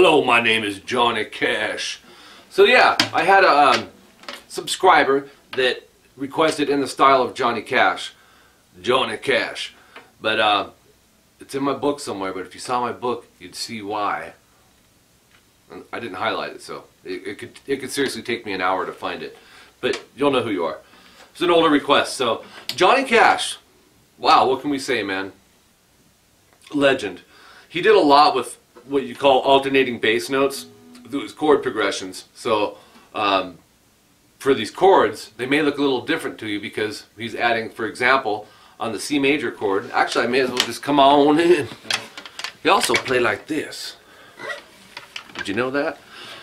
Hello, my name is Johnny Cash. So yeah, I had a subscriber that requested in the style of Johnny Cash. Johnny Cash. But it's in my book somewhere, but if you saw my book, you'd see why. And I didn't highlight it, so it could seriously take me an hour to find it. But you'll know who you are. It's an older request. So, Johnny Cash. Wow, what can we say, man? Legend. He did a lot with what you call alternating bass notes through his chord progressions. So for these chords, they may look a little different to you because he's adding, for example, on the C major chord. Actually, I may as well just come on in. He also play like this. Did you know that?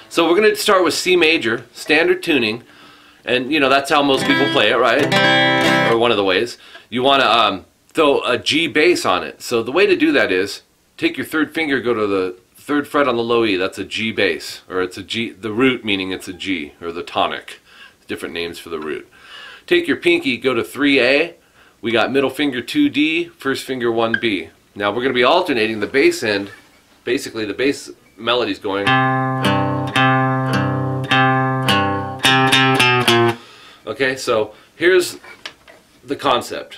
So we're going to start with C major, standard tuning, and you know that's how most people play it, right? Or one of the ways. You want to throw a G bass on it. So the way to do that is take your third finger, go to the third fret on the low E. That's a G bass, or it's a G. The root meaning it's a G, or the tonic. Different names for the root. Take your pinky, go to 3A. We got middle finger 2D, first finger 1B. Now we're going to be alternating the bass end. Basically, the bass melody's going. Okay, so here's the concept,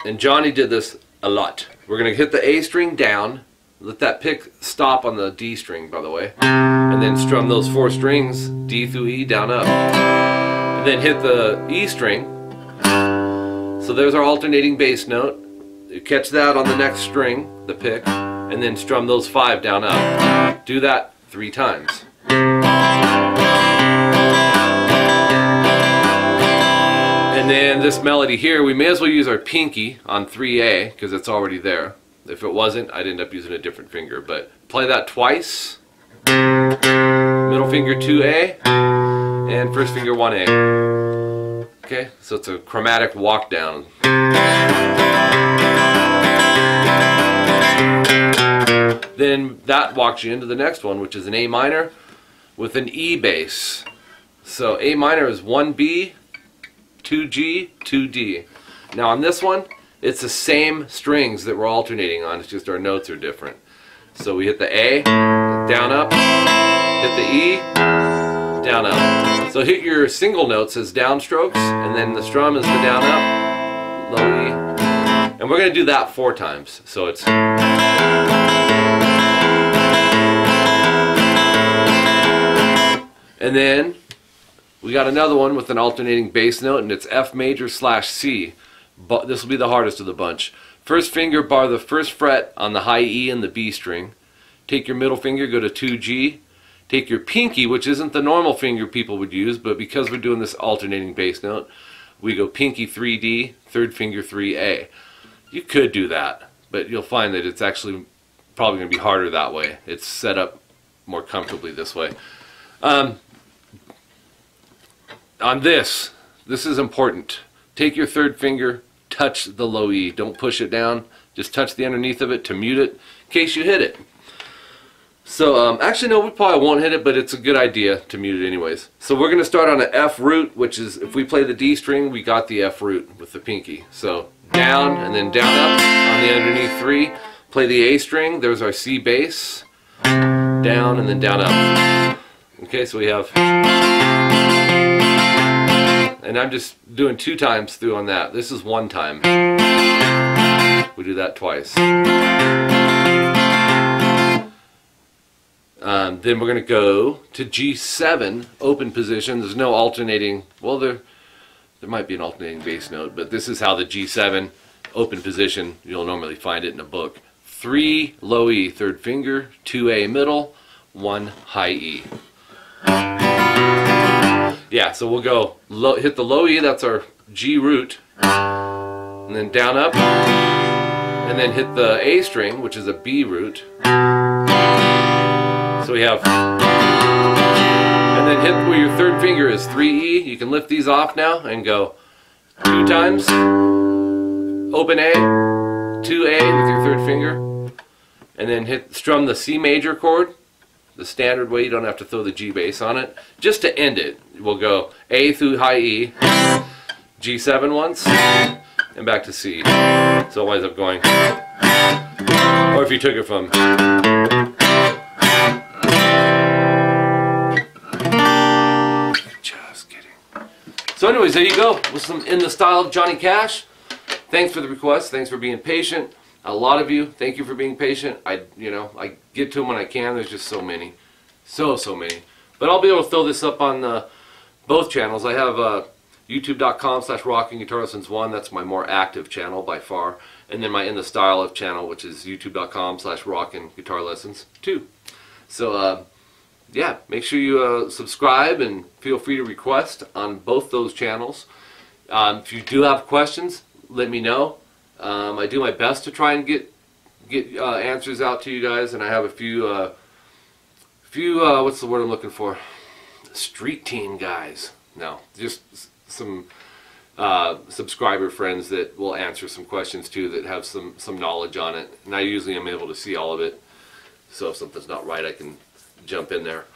and Johnny did this a lot. We're going to hit the A string down. Let that pick stop on the D string, by the way, and then strum those 4 strings, D through E, down, up. And then hit the E string. So there's our alternating bass note. You catch that on the next string, the pick, and then strum those 5 down, up. Do that 3 times. And then this melody here, we may as well use our pinky on 3A because it's already there. If it wasn't, I'd end up using a different finger. But play that twice. Middle finger 2A and first finger 1A. Okay, so it's a chromatic walk down. Then that walks you into the next one, which is an A minor with an E bass. So A minor is 1B, 2G, 2D. Now on this one, it's the same strings that we're alternating on, it's just our notes are different. So we hit the A, down, up, hit the E, down, up. So hit your single notes as downstrokes, and then the strum is the down, up, low E. And we're going to do that 4 times. So it's... And then we got another one with an alternating bass note, and it's F major / C. But this will be the hardest of the bunch. First finger bar the first fret on the high E and the B string. Take your middle finger, go to 2G. Take your pinky, which isn't the normal finger people would use, but because we're doing this alternating bass note, we go pinky 3D, third finger 3A. You could do that, but you'll find that it's actually probably going to be harder that way. It's set up more comfortably this way. On this is important. Take your third finger, touch the low E. Don't push it down. Just touch the underneath of it to mute it in case you hit it. So actually no, we probably won't hit it, but it's a good idea to mute it anyways. So we're going to start on an F root, which is, if we play the D string, we got the F root with the pinky. So down and then down, up on the underneath 3. Play the A string, there's our C bass. Down and then down, up. Okay, so we have... And I'm just doing 2 times through on that. This is 1 time. We do that twice. Then we're going to go to G7, open position. There's no alternating, well there might be an alternating bass note, but this is how the G7 open position, you'll normally find it in a book. 3 low E, third finger, 2A middle, 1 high E. Yeah, so we'll go hit the low E, that's our G root, and then down, up, and then hit the A string, which is a B root. So we have, and then hit where your third finger is 3E. You can lift these off now and go 2 times, open A, 2A with your third finger, and then strum the C major chord. The standard way, you don't have to throw the G bass on it. Just to end it, we'll go A through high E, G7 once, and back to C. So it winds up going, or if you took it from So anyways, there you go, with some In the Style of Johnny Cash. Thanks for the request. Thanks for being patient. A lot of you, thank you for being patient. I get to them when I can. There's just so many. So many. But I'll be able to throw this up on both channels. I have youtube.com/rockinguitarlessons1. That's my more active channel by far. And then my In the Style of channel, which is youtube.com/rockinguitarlessons2. So, yeah, make sure you subscribe and feel free to request on both those channels. If you do have questions, let me know. I do my best to try and get answers out to you guys, and I have a few what's the word I'm looking for? Street team guys. No, just some subscriber friends that will answer some questions too, that have some knowledge on it, and I usually am able to see all of it. So if something's not right, I can jump in there.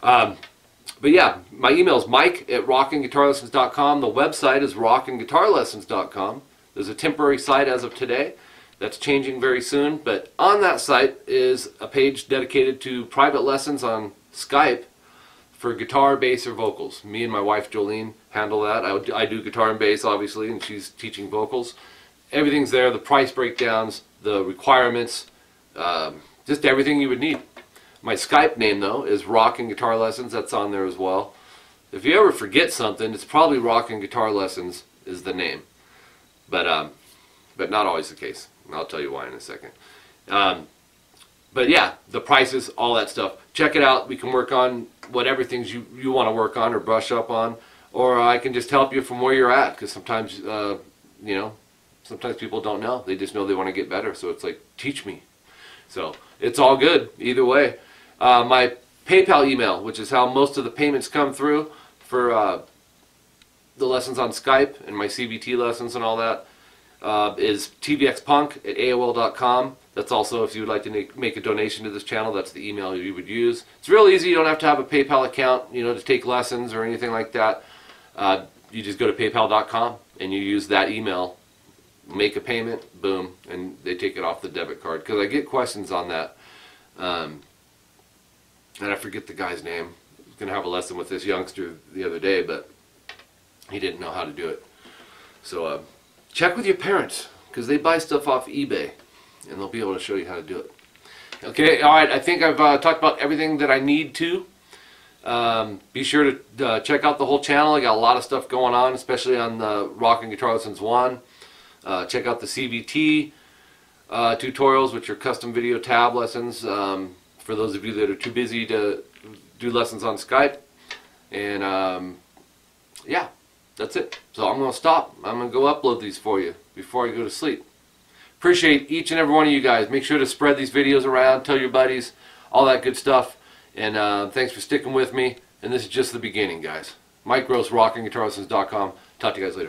But yeah, my email is mike@rockinguitarlessons.com. The website is rockinguitarlessons.com. There's a temporary site as of today. That's changing very soon, but on that site is a page dedicated to private lessons on Skype for guitar, bass, or vocals. Me and my wife Jolene handle that. I do guitar and bass, obviously, and she's teaching vocals. Everything's there, the price breakdowns, the requirements, just everything you would need. My Skype name, though, is Rockin Guitar Lessons. That's on there as well. If you ever forget something, it's probably Rockin Guitar Lessons is the name. But not always the case. I'll tell you why in a second. But yeah, the prices, all that stuff. Check it out. We can work on whatever things you want to work on or brush up on. Or I can just help you from where you're at. Because sometimes, sometimes people don't know. They just know they want to get better. So it's like, teach me. So it's all good either way. My PayPal email, which is how most of the payments come through for the lessons on Skype and my CBT lessons and all that, is tvxpunk@aol.com. That's also, if you would like to make a donation to this channel, that's the email you would use. It's real easy. You don't have to have a PayPal account, to take lessons or anything like that. You just go to paypal.com and you use that email, make a payment, boom, and they take it off the debit card. Because I get questions on that. And I forget the guy's name. I was going to have a lesson with this youngster the other day, but he didn't know how to do it. So check with your parents, because they buy stuff off eBay, and they'll be able to show you how to do it. Okay, alright, I think I've talked about everything that I need to. Be sure to check out the whole channel. I got a lot of stuff going on, especially on the Rockin Guitar Lessons 1. Check out the CBT tutorials, which are custom video tab lessons, for those of you that are too busy to do lessons on Skype. And yeah, that's it. So I'm going to stop. I'm going to go upload these for you before I go to sleep. Appreciate each and every one of you guys. Make sure to spread these videos around, tell your buddies, all that good stuff. And thanks for sticking with me. And this is just the beginning, guys. Mike Gross, rockinguitarlessons.com. Talk to you guys later.